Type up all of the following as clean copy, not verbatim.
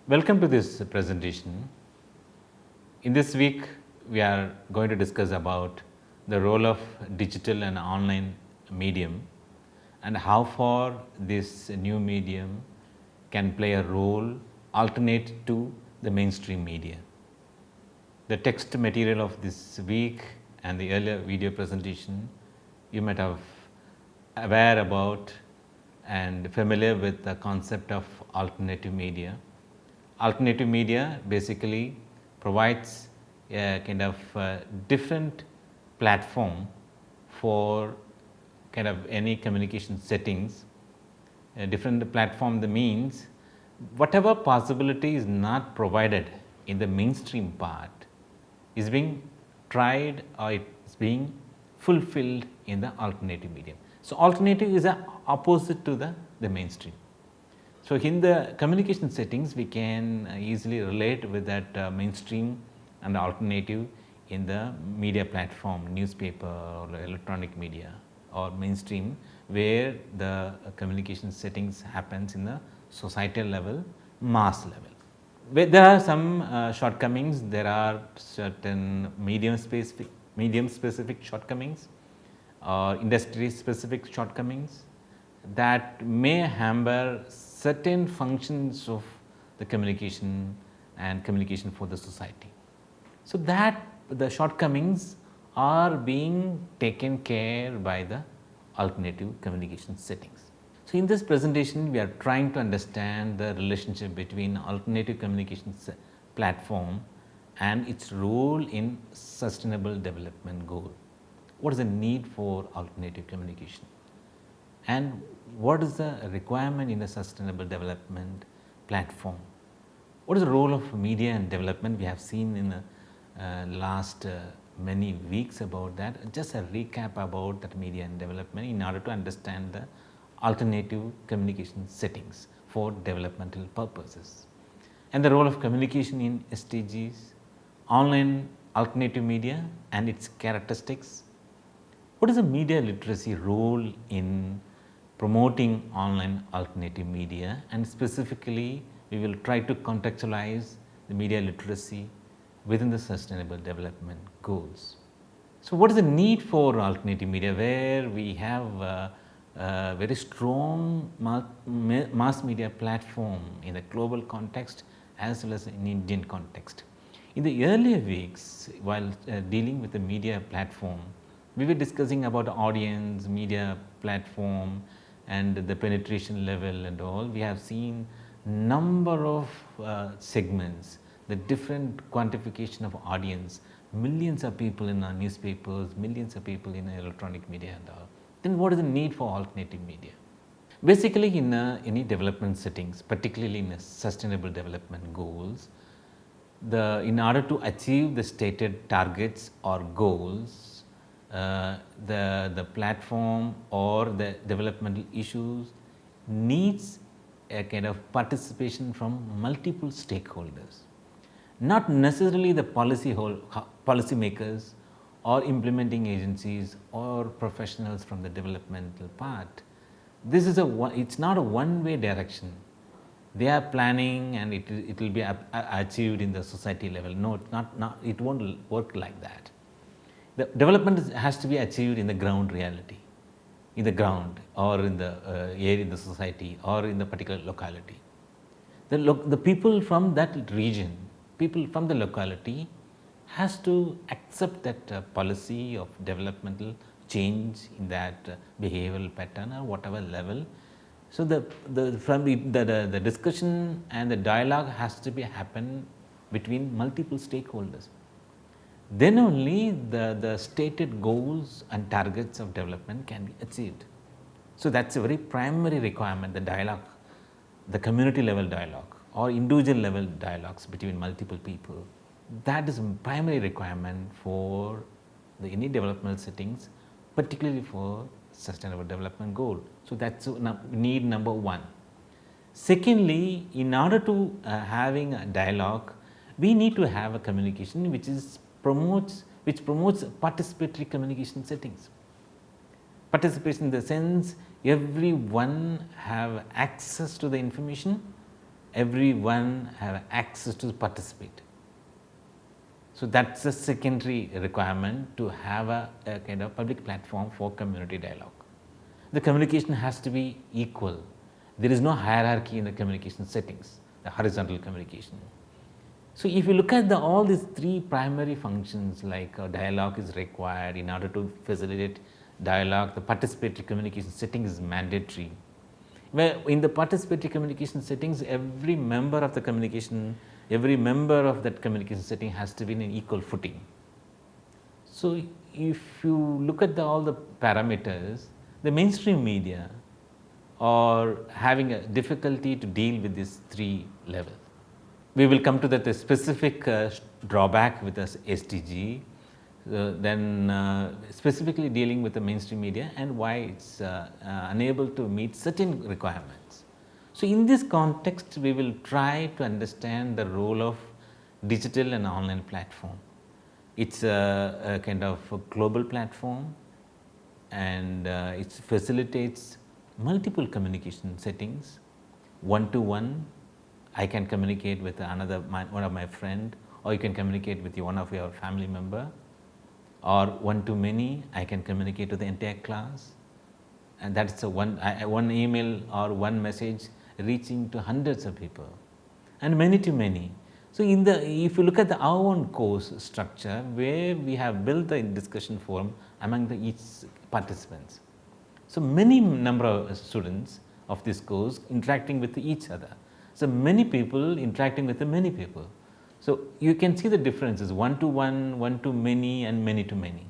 Welcome to this presentation. In this week, we are going to discuss about the role of digital and online medium and how far this new medium can play a role alternate to the mainstream media. The text material of this week and the earlier video presentation you might have aware about and familiar with the concept of alternative media. Alternative media basically provides a kind of different platform for kind of any communication settings. A different platform that means whatever possibility is not provided in the mainstream part is being tried or it's being fulfilled in the alternative medium. So, alternative is a opposite to the mainstream. So, in the communication settings we can easily relate with that mainstream and alternative in the media platform, newspaper or electronic media or mainstream, where the communication settings happens in the societal level, mass level. Where there are some shortcomings, there are certain medium specific shortcomings or industry specific shortcomings that may hamper certain functions of the communication and communication for the society. So, that the shortcomings are being taken care by the alternative communication settings. So, in this presentation we are trying to understand the relationship between alternative communication platform and its role in sustainable development goal. What is the need for alternative communication and what is the requirement in a sustainable development platform? What is the role of media and development? We have seen in the last many weeks about that. Just a recap about that media and development in order to understand the alternative communication settings for developmental purposes and the role of communication in SDGs, online alternative media and its characteristics. What is the media literacy role in promoting online alternative media, and specifically we will try to contextualize the media literacy within the sustainable development goals. So, what is the need for alternative media where we have a very strong mass media platform in the global context as well as in Indian context? In the earlier weeks, while dealing with the media platform, we were discussing about audience, media platform and the penetration level and all. We have seen number of segments, the different quantification of audience, millions of people in our newspapers, millions of people in electronic media and all. Then what is the need for alternative media? Basically in any development settings, particularly in sustainable development goals, in order to achieve the stated targets or goals, the platform or the developmental issues needs a kind of participation from multiple stakeholders, not necessarily the policy makers or implementing agencies or professionals from the developmental part. This is it's not a one way direction. They are planning and it will be achieved in the society level. No, it won't work like that. The development has to be achieved in the ground reality, in the ground or in the area, in the society or in the particular locality. The people from that region, people from the locality has to accept that policy of developmental change in that behavioral pattern or whatever level. So, the discussion and the dialogue has to be happen between multiple stakeholders. Then only the stated goals and targets of development can be achieved. So, that is a very primary requirement, the dialogue, the community level dialogue or individual level dialogues between multiple people. That is a primary requirement for any developmental settings, particularly for sustainable development goal. So, that is need number one. Secondly, in order to having a dialogue, we need to have a communication which promotes participatory communication settings. Participation in the sense everyone have access to the information, everyone have access to participate. So, that is a secondary requirement to have a kind of public platform for community dialogue. The communication has to be equal. There is no hierarchy in the communication settings, the horizontal communication. So, if you look at all these three primary functions, like dialogue is required in order to facilitate dialogue, the participatory communication setting is mandatory. Where in the participatory communication settings, every member of that communication setting has to be in an equal footing. So, if you look at all the parameters, the mainstream media are having a difficulty to deal with these three levels. We will come to that the specific drawback with this SDG, then specifically dealing with the mainstream media and why it is unable to meet certain requirements. So, in this context, we will try to understand the role of digital and online platform. It is a kind of a global platform, and it facilitates multiple communication settings, one to one. I can communicate with one of my friend, or you can communicate with one of your family member, or one to many. I can communicate to the entire class, and that is one email or one message reaching to hundreds of people, and many to many. So, if you look at our own course structure, where we have built the discussion forum among each participants. So, many number of students of this course interacting with each other. So, many people interacting with many people. So, you can see the differences, one to one, one to many, and many to many.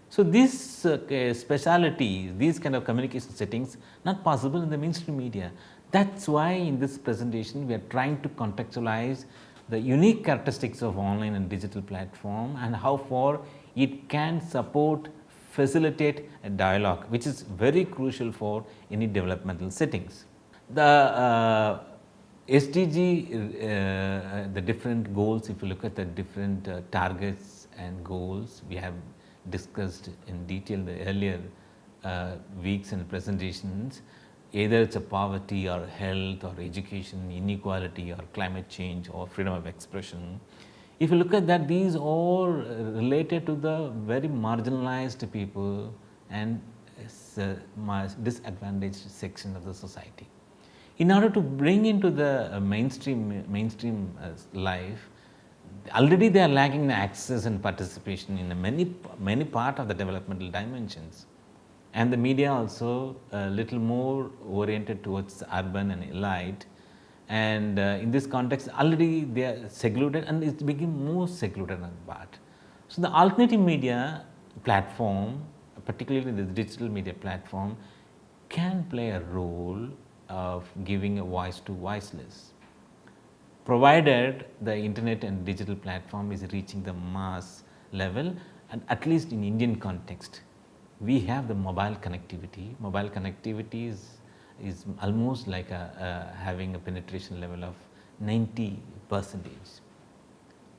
So, these speciality, these kind of communication settings not possible in the mainstream media. That is why in this presentation we are trying to contextualize the unique characteristics of online and digital platform and how far it can support, facilitate a dialogue, which is very crucial for any developmental settings. The SDG, the different goals, if you look at the different targets and goals, we have discussed in detail the earlier weeks and presentations. Either it is a poverty or health or education, inequality or climate change or freedom of expression. If you look at that, these all related to the very marginalized people and disadvantaged section of the society. In order to bring into the mainstream life, already they are lacking the access and participation in many part of the developmental dimensions. And the media also a little more oriented towards urban and elite, and in this context already they are secluded and it is becoming more secluded on part. So, the alternative media platform, particularly the digital media platform, can play a role of giving a voice to voiceless, provided the internet and digital platform is reaching the mass level, and at least in Indian context. We have the mobile connectivity. Mobile connectivity is almost like having a penetration level of 90%.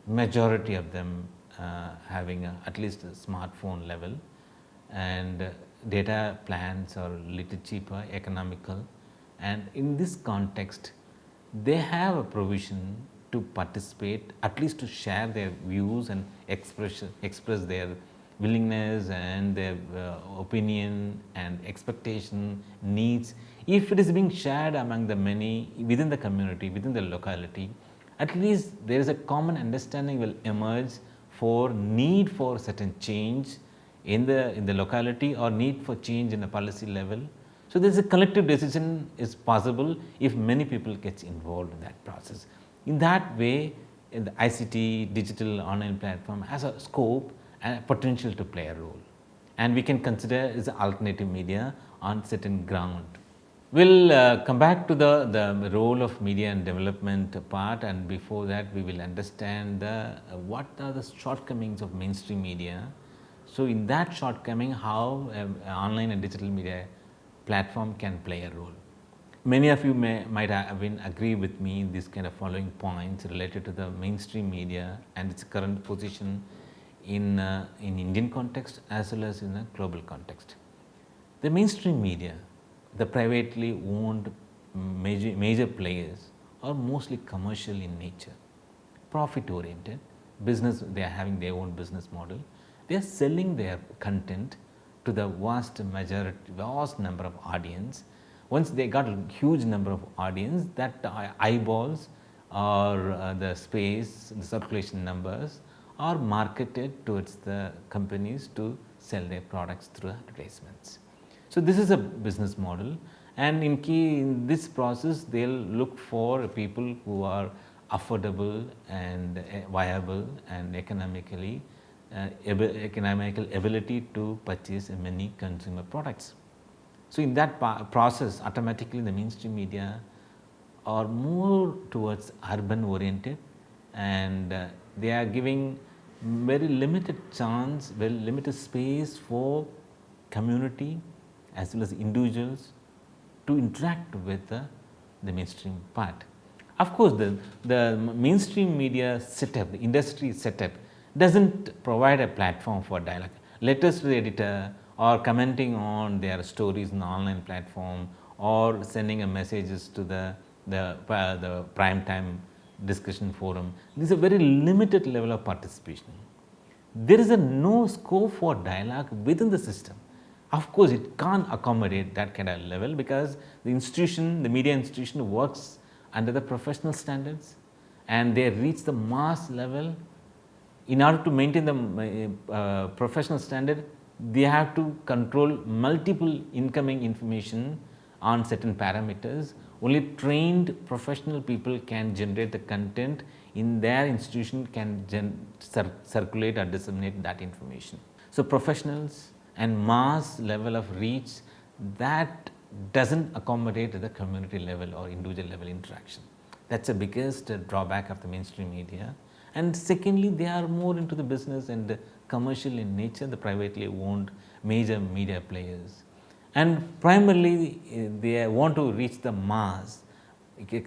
Majority of them having at least a smartphone level, and data plans are little cheaper, economical, and in this context they have a provision to participate, at least to share their views and express their willingness and their opinion and expectation, needs. If it is being shared among the many within the community, within the locality, at least there is a common understanding will emerge for need for certain change in the locality or need for change in the policy level. So, there is a collective decision is possible if many people get involved in that process. In that way, in the ICT digital online platform has a scope and potential to play a role, and we can consider as alternative media on certain ground. We will come back to the role of media and development part, and before that we will understand what are the shortcomings of mainstream media. So, in that shortcoming, how online and digital media platform can play a role. Many of you might have agree with me in this kind of following points related to the mainstream media and its current position in Indian context as well as in a global context. The mainstream media, the privately owned major players are mostly commercial in nature, profit oriented business. They are having their own business model. They are selling their content to the vast number of audience. Once they got a huge number of audience, that eyeballs or the space, the circulation numbers are marketed towards the companies to sell their products through advertisements. So, this is a business model, and in this process they will look for people who are affordable and viable and economical ability to purchase many consumer products. So, in that process automatically the mainstream media are more towards urban oriented, and they are giving very limited chance, very limited space for community as well as individuals to interact with the mainstream part. Of course, the mainstream media setup, the industry setup does not provide a platform for dialogue. Letters to the editor or commenting on their stories in the online platform or sending a messages to the prime time discussion forum. This is a very limited level of participation. There is no scope for dialogue within the system. Of course, it can't accommodate that kind of level because the institution, the media institution works under the professional standards, and they reach the mass level. In order to maintain the professional standard, they have to control multiple incoming information on certain parameters. Only trained professional people can generate the content in their institution, can circulate or disseminate that information. So, professionals and mass level of reach, that does not accommodate the community level or individual level interaction. That is the biggest drawback of the mainstream media. And secondly, they are more into the business and commercial in nature, the privately owned major media players. And primarily they want to reach the mass.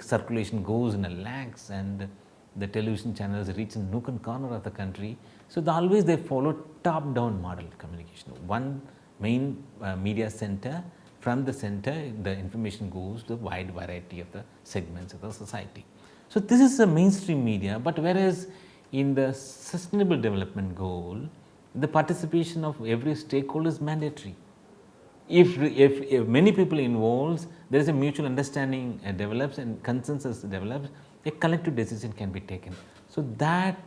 Circulation goes in a lakhs, and the television channels reach in nook and corner of the country. So, always they follow top down model of communication. One main media center, from the center the information goes to a wide variety of the segments of the society. So, this is a mainstream media, but whereas in the sustainable development goal, the participation of every stakeholder is mandatory. If many people involved, there is a mutual understanding develops and consensus develops, a collective decision can be taken. So, that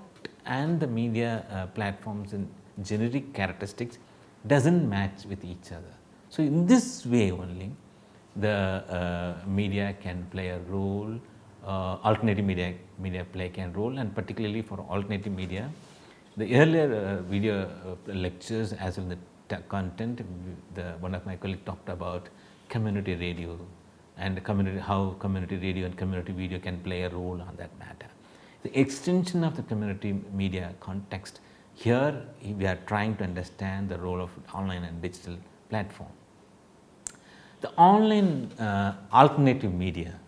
and the media platforms and generic characteristics does not match with each other. So, in this way only the media can play a role, alternative media can role, and particularly for alternative media. The earlier video lectures as well as the content, one of my colleagues talked about community radio and how community radio and community video can play a role on that matter. The extension of the community media context, here we are trying to understand the role of online and digital platform. The online alternative media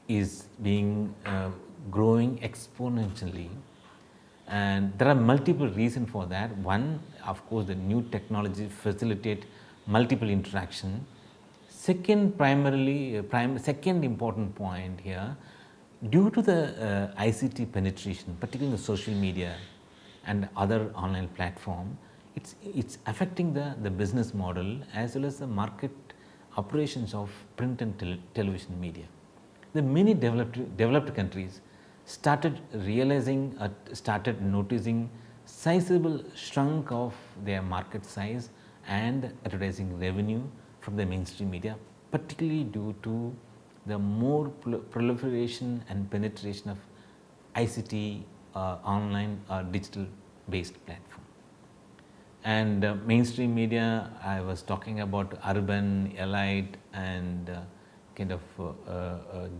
is being growing exponentially, and there are multiple reasons for that. One, of course, the new technology facilitate multiple interaction. Second, second important point here, due to the ICT penetration, particularly the social media and other online platform, it's affecting the business model as well as the market operations of print and television media. The many developed countries started realizing, started noticing sizable shrunk of their market size and advertising revenue from the mainstream media, particularly due to the more proliferation and penetration of ICT online or digital based platform. And mainstream media, I was talking about urban, elite and kind of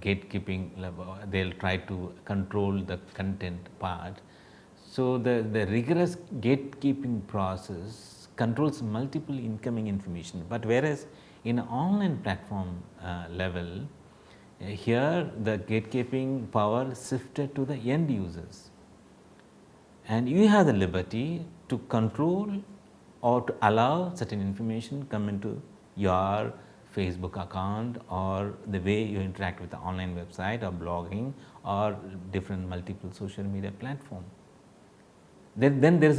gatekeeping level. They will try to control the content part. So, the rigorous gatekeeping process controls multiple incoming information, but whereas in online platform level, here the gatekeeping power shifted to the end users, and you have the liberty to control or to allow certain information come into your Facebook account, or the way you interact with the online website or blogging or different multiple social media platform. Then there is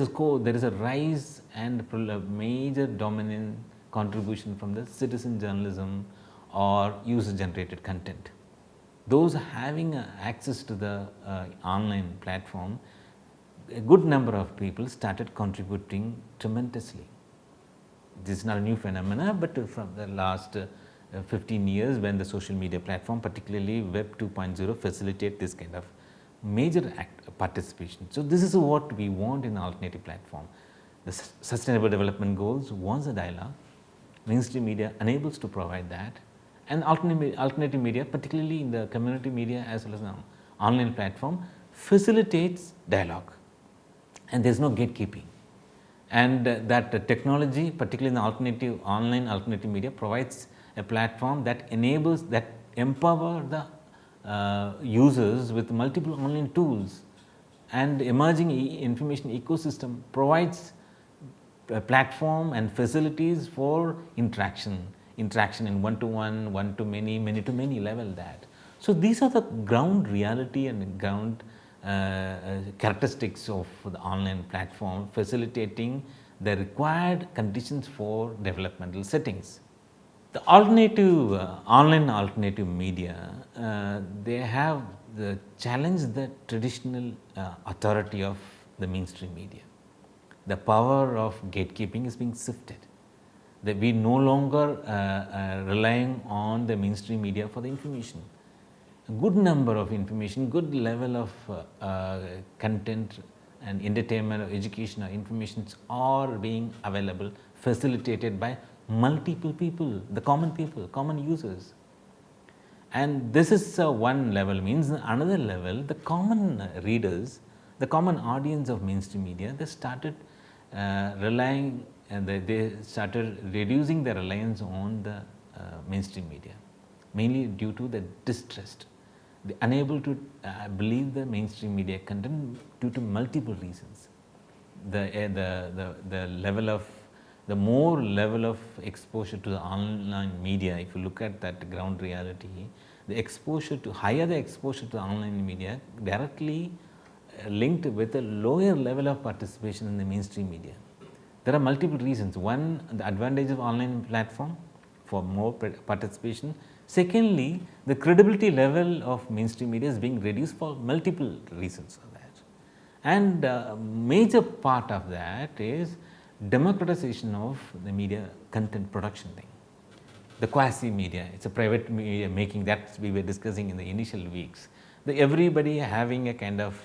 a rise and a major dominant contribution from the citizen journalism or user generated content. Those having access to the online platform, a good number of people started contributing tremendously. This is not a new phenomena, but from the last 15 years, when the social media platform, particularly Web 2.0, facilitate this kind of major participation. So this is what we want in alternative platform. The Sustainable Development Goals wants a dialogue. Mainstream media enables to provide that, and alternative media, particularly in the community media as well as the online platform, facilitates dialogue, and there is no gatekeeping. And that technology, particularly in the online alternative media, provides a platform that enables, that empower the users with multiple online tools, and emerging information ecosystem provides a platform and facilities for interaction in one-to-one, one-to-many, many-to-many level that. So these are the ground reality and ground characteristics of the online platform, facilitating the required conditions for developmental settings. The alternative online alternative media, they have the challenge the traditional authority of the mainstream media. The power of gatekeeping is being shifted. That we no longer relying on the mainstream media for the information. A good number of information, good level of content and entertainment or education or information are being available, facilitated by multiple people, the common people, common users. And this is one level. Means another level, the common readers, the common audience of mainstream media, they started relying, and they started reducing their reliance on the mainstream media, mainly due to the distrust. They are unable to believe the mainstream media content due to multiple reasons. The level of, the more level of exposure to the online media, if you look at that ground reality, the exposure to, higher the exposure to the online media, directly linked with a lower level of participation in the mainstream media. There are multiple reasons. One, the advantage of online platform for more participation. Secondly, the credibility level of mainstream media is being reduced for multiple reasons of that. And major part of that is democratization of the media content production thing. The quasi media, it's a private media making, that we were discussing in the initial weeks. Everybody having a kind of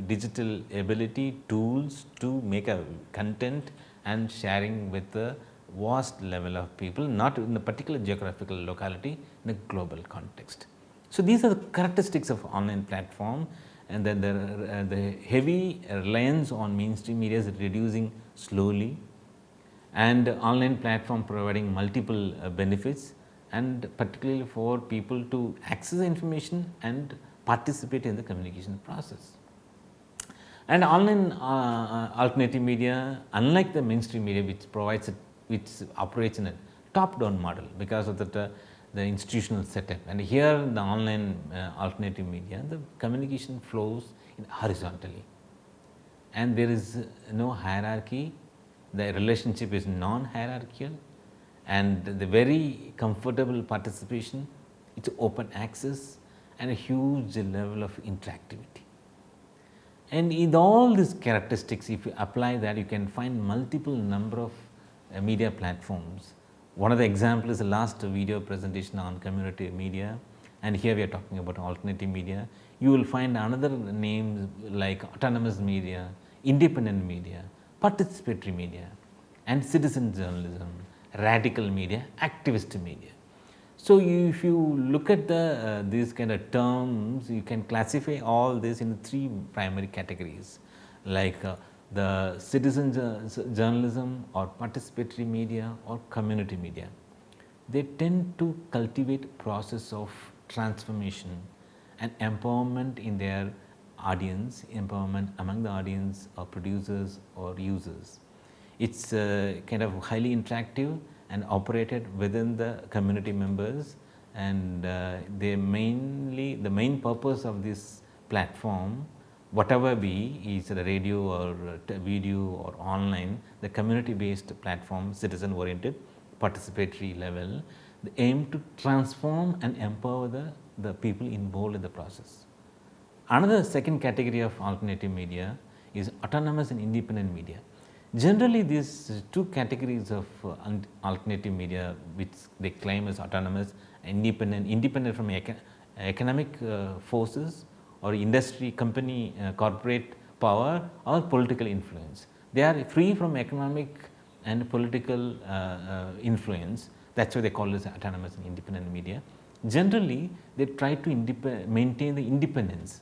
digital ability, tools to make a content and sharing with the vast level of people, not in a particular geographical locality, in a global context. So these are the characteristics of online platform, and then the heavy reliance on mainstream media is reducing slowly, and online platform providing multiple benefits, and particularly for people to access information and participate in the communication process. And online alternative media, unlike the mainstream media, which provides which operates in a top-down model because of the institutional setup, and here in the online alternative media, the communication flows horizontally, and there is no hierarchy. The relationship is non-hierarchical, and the very comfortable participation, it's open access and a huge level of interactivity. And in all these characteristics, if you apply that, you can find multiple number of media platforms. One of the examples is the last video presentation on community media, and here we are talking about alternative media. You will find another names like autonomous media, independent media, participatory media, and citizen journalism, radical media, activist media. So if you look at these kind of terms, you can classify all this in three primary categories, like the citizen journalism or participatory media or community media. They tend to cultivate process of transformation and empowerment in their audience, empowerment among the audience or producers or users. It's kind of highly interactive and operated within the community members, and the main purpose of this platform, whatever be, is the radio or video or online, the community based platform, citizen oriented, participatory level, the aim to transform and empower the people involved in the process. Another second category of alternative media is autonomous and independent media. Generally, these two categories of alternative media, which they claim as autonomous and independent from economic forces or industry, company, corporate power or political influence. They are free from economic and political influence. That's why they call this autonomous and independent media. Generally, they try to maintain the independence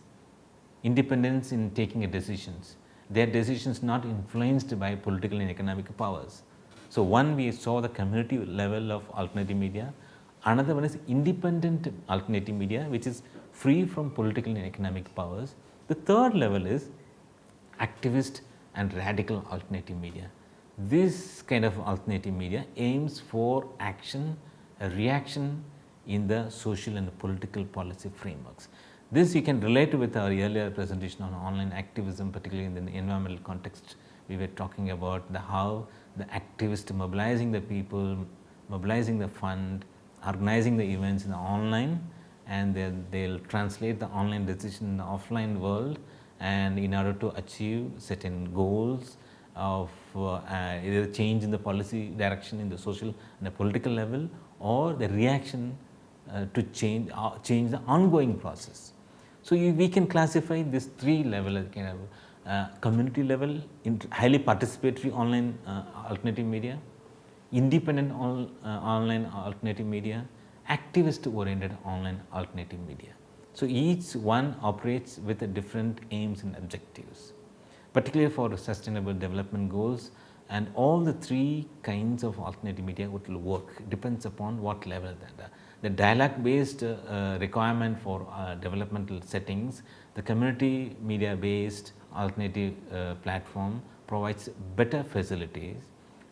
in taking decisions. Their decisions not influenced by political and economic powers. So, one, we saw the community level of alternative media. Another one is independent alternative media, which is free from political and economic powers. The third level is activist and radical alternative media. This kind of alternative media aims for action, a reaction in the social and political policy frameworks. This you can relate with our earlier presentation on online activism, particularly in the environmental context. We were talking about how the activists mobilizing the people, mobilizing the fund, organizing the events in the online, and then they'll translate the online decision in the offline world, and in order to achieve certain goals of either change in the policy direction in the social and the political level, or the reaction to change the ongoing process. So, we can classify this three level, kind of community level, highly participatory online alternative media, independent online alternative media, activist oriented online alternative media. So, each one operates with different aims and objectives, particularly for sustainable development goals, and all the three kinds of alternative media would work, depends upon what level that the dialogue based requirement for developmental settings, the community media based alternative platform provides better facilities,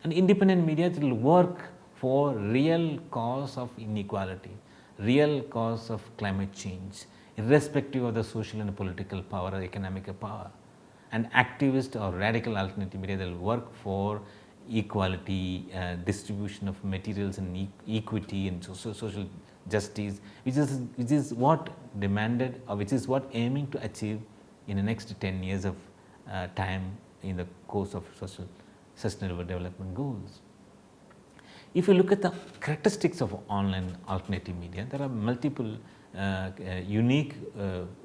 and independent media will work for real cause of inequality, real cause of climate change, irrespective of the social and political power or economic power. And activist or radical alternative media, they will work for equality, distribution of materials and equity and social justice, which is what demanded, or which is what aiming to achieve in the next 10 years of time in the course of social sustainable development goals. If you look at the characteristics of online alternative media, there are multiple unique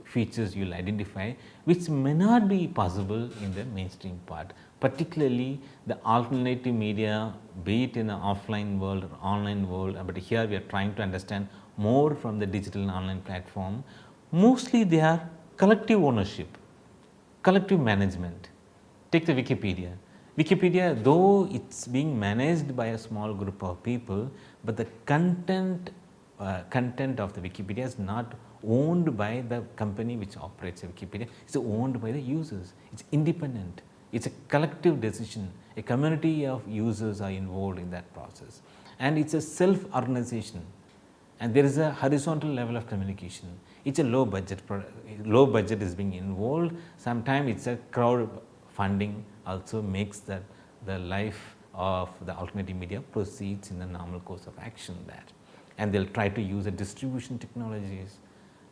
features you will identify, which may not be possible in the mainstream part, particularly the alternative media, be it in the offline world or online world, but here we are trying to understand more from the digital and online platform. Mostly they are collective ownership, collective management. Take the Wikipedia. Wikipedia, though it's being managed by a small group of people, but the content of the Wikipedia is not owned by the company which operates the Wikipedia. It's owned by the users. It's independent. It's a collective decision. A community of users are involved in that process, and it's a self-organization. And there is a horizontal level of communication. It's a low budget. Low budget is being involved. Sometimes it's a crowd funding also makes that the life of the alternative media proceeds in the normal course of action there. And they'll try to use the distribution technologies,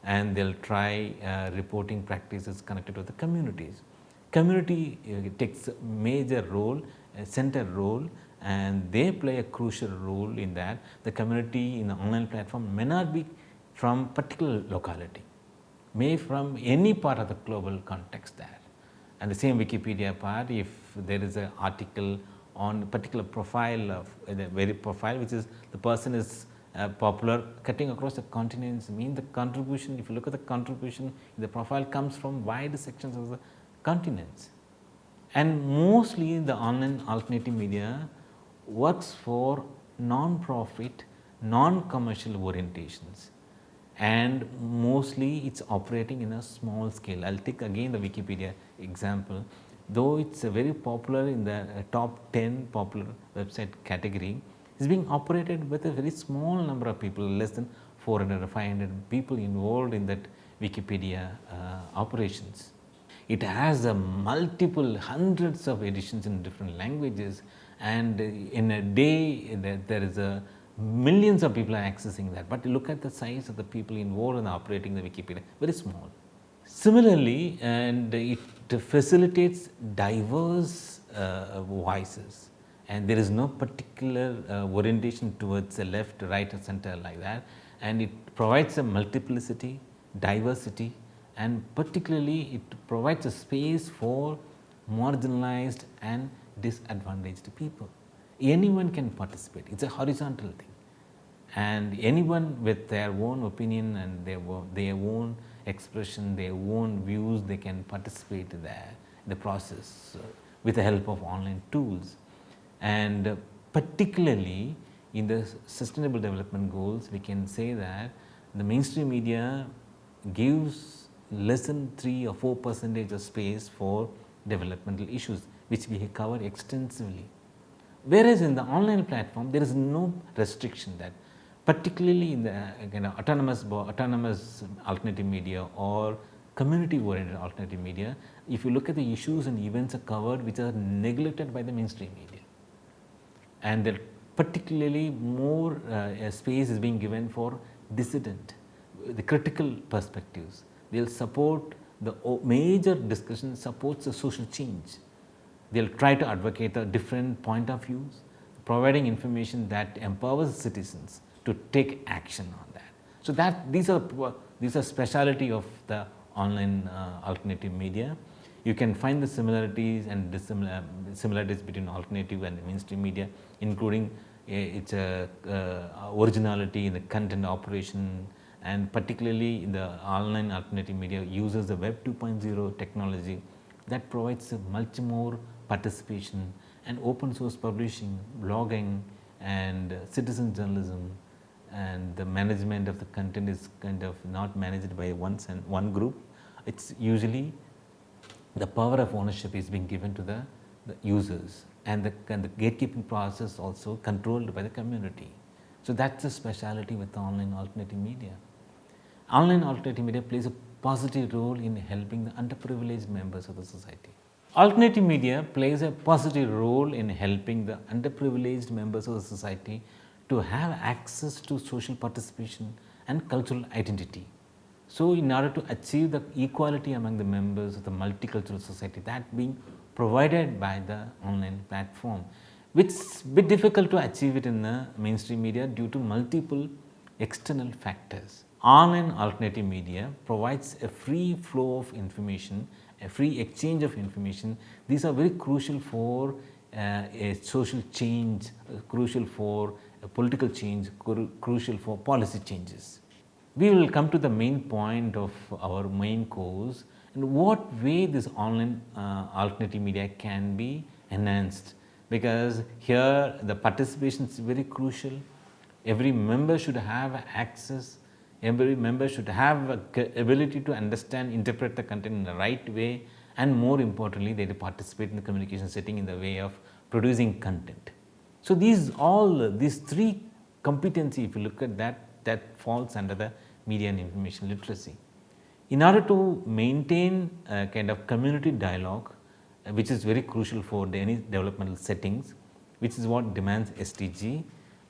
and they'll try reporting practices connected to the communities. Community takes a major role, a center role, and they play a crucial role in that. The community in the online platform may not be from particular locality, may from any part of the global context there. And the same Wikipedia part, if there is an article on a particular profile of the very profile, which is the person is popular cutting across the continents, mean the contribution, if you look at the contribution, the profile comes from wide sections of the continents. And mostly the online alternative media works for non-profit, non-commercial orientations, and mostly it's operating in a small scale. I'll take again the Wikipedia example. Though it's very popular in the top 10 popular website category, is being operated with a very small number of people, less than 400 or 500 people involved in that Wikipedia operations. It has multiple hundreds of editions in different languages, and in a day there is millions of people are accessing that. But look at the size of the people involved in operating the Wikipedia, very small. Similarly, and it facilitates diverse voices, and there is no particular orientation towards the left, right or center like that, and it provides a multiplicity, diversity, and particularly it provides a space for marginalized and disadvantaged people. Anyone can participate, it is a horizontal thing, and anyone with their own opinion and their own expression, their own views, they can participate in the process with the help of online tools. And particularly in the sustainable development goals, we can say that the mainstream media gives less than 3 or 4% of space for developmental issues, which we have covered extensively. Whereas in the online platform, there is no restriction that, particularly in the autonomous alternative media or community oriented alternative media, if you look at the issues and events are covered which are neglected by the mainstream media, and there particularly more space is being given for dissident, the critical perspectives. They will support the major discussion, supports the social change. They will try to advocate a different point of views, providing information that empowers citizens to take action on that. So that these are speciality of the online alternative media. You can find the similarities and similarities between alternative and mainstream media, including its originality in the content operation, and particularly in the online alternative media uses the Web 2.0 technology that provides much more participation, and open source publishing, blogging, and citizen journalism, and the management of the content is kind of not managed by one group. It's usually the power of ownership is being given to the users, and the gatekeeping process also controlled by the community. So that's the speciality with the online alternative media. Online alternative media plays a positive role in helping the underprivileged members of the society. Alternative media plays a positive role in helping the underprivileged members of the society to have access to social participation and cultural identity. So, in order to achieve the equality among the members of the multicultural society, that being provided by the online platform, which is a bit difficult to achieve it in the mainstream media due to multiple external factors. Online alternative media provides a free flow of information, a free exchange of information. These are very crucial for a social change, crucial for a political change, crucial for policy changes. We will come to the main point of our main course, and what way this online alternative media can be enhanced, because here the participation is very crucial. Every member should have access, every member should have ability to understand, interpret the content in the right way, and more importantly they participate in the communication setting in the way of producing content. So these three competency, if you look at that falls under the media and information literacy. In order to maintain a kind of community dialogue, which is very crucial for any developmental settings, which is what demands SDG,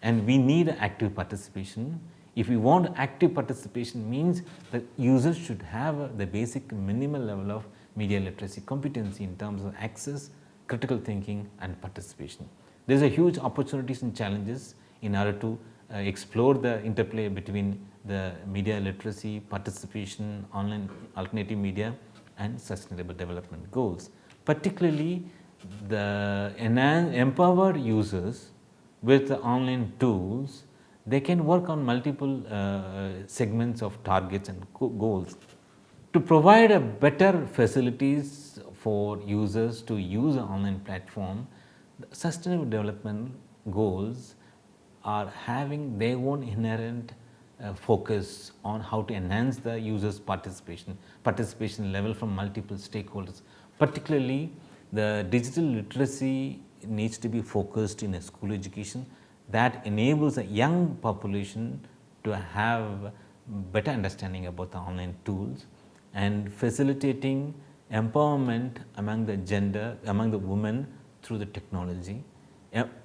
and we need active participation. If we want active participation, means that users should have the basic minimal level of media literacy competency in terms of access, critical thinking, and participation. There is a huge opportunities and challenges in order to explore the interplay between the media literacy, participation, online alternative media, and sustainable development goals. Particularly the empowered users with the online tools, they can work on multiple segments of targets and goals. To provide a better facilities for users to use an online platform, the sustainable development goals are having their own inherent focus on how to enhance the users' participation level from multiple stakeholders. Particularly, the digital literacy needs to be focused in a school education, that enables a young population to have better understanding about the online tools and facilitating empowerment among the gender, among the women through the technology,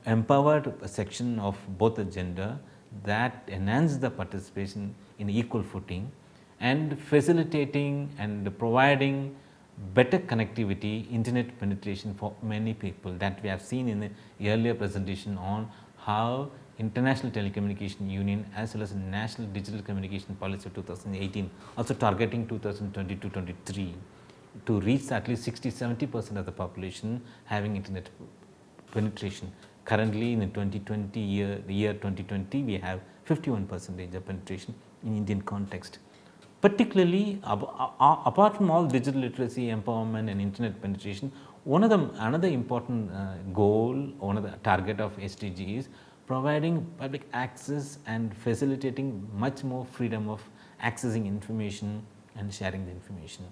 empowered section of both the gender that enhance the participation in equal footing and facilitating and providing better connectivity, internet penetration for many people that we have seen in the earlier presentation on how International Telecommunication Union as well as National Digital Communication Policy of 2018 also targeting 2020-23 to reach at least 60-70% of the population having internet penetration. Currently in the 2020 year 2020 we have 51% of penetration in Indian context. Particularly apart from all digital literacy, empowerment and internet penetration, another important goal, one of the target of SDG is providing public access and facilitating much more freedom of accessing information and sharing the information.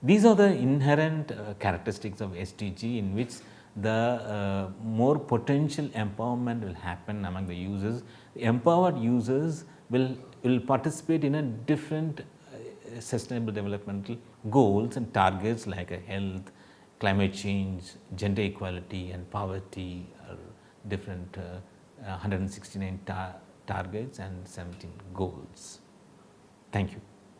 These are the inherent characteristics of SDG in which the more potential empowerment will happen among the users. The empowered users will participate in a different sustainable developmental goals and targets like health, climate change, gender equality and poverty are different 169 targets and 17 goals. Thank you.